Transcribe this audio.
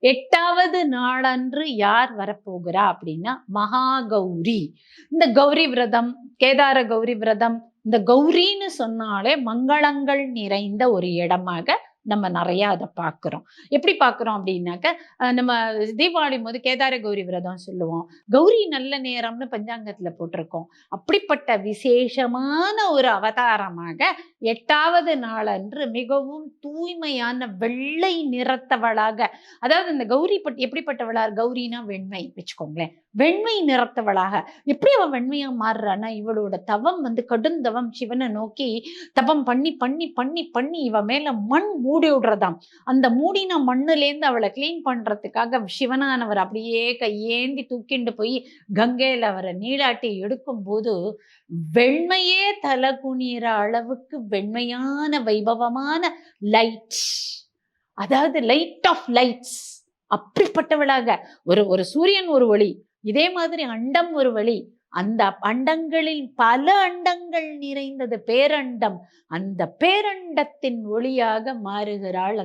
8வது நாளன்று யார் வரப்போகிறா அப்படின்னா மகாகௌரி. இந்த கௌரி விரதம், கேதார கௌரி விரதம், இந்த கௌரின்னு சொன்னாலே மங்களங்கள் நிறைந்த ஒரு இடமாக நம்ம நிறைய அதை பார்க்கிறோம். எப்படி பார்க்கிறோம் அப்படின்னாக்க, நம்ம தீபாவளி போது கேதார கௌரி விரதம் சொல்லுவோம். கௌரி நல்ல நேரம்னு பஞ்சாங்கத்துல போட்டிருக்கோம். அப்படிப்பட்ட விசேஷமான ஒரு அவதாரமாக 8வது நாளன்று மிகவும் தூய்மையான வெள்ளை நிறத்தவளாக, அதாவது இந்த கௌரி எப்படிப்பட்டவளா? கௌரினா வெண்மை வச்சுக்கோங்களேன். வெண்மை நிறத்தவளாக. எப்படி அவ வெண்மையா மாறுறான்னா, இவளோட தவம் கடுந்தவம் சிவனை நோக்கி தவம் பண்ணி பண்ணி பண்ணி பண்ணி இவ மேல மண் மூடி விடுறதாம். அந்த மூடின மண்ணுலேருந்து அவளை கிளீன் பண்றதுக்காக சிவனானவர் அப்படியே கையேந்தி தூக்கிண்டு போய் கங்கையில அவரை நீராட்டி எடுக்கும் போது வெண்மையே தலை குனிற அளவுக்கு வெண்மையான வைபவமான லைட், அதாவது லைட் ஆஃப் லைட்ஸ், அப்படிப்பட்டவளாக ஒரு சூரியன் ஒரு ஒளி, இதே மாதிரி அண்டம் ஒரு ஒளி, அந்த அண்டங்களில் பல அண்டங்கள் நிறைந்தது பேரண்டம், அந்த பேரண்டத்தின் ஒளியாக மாறுகிறாள்.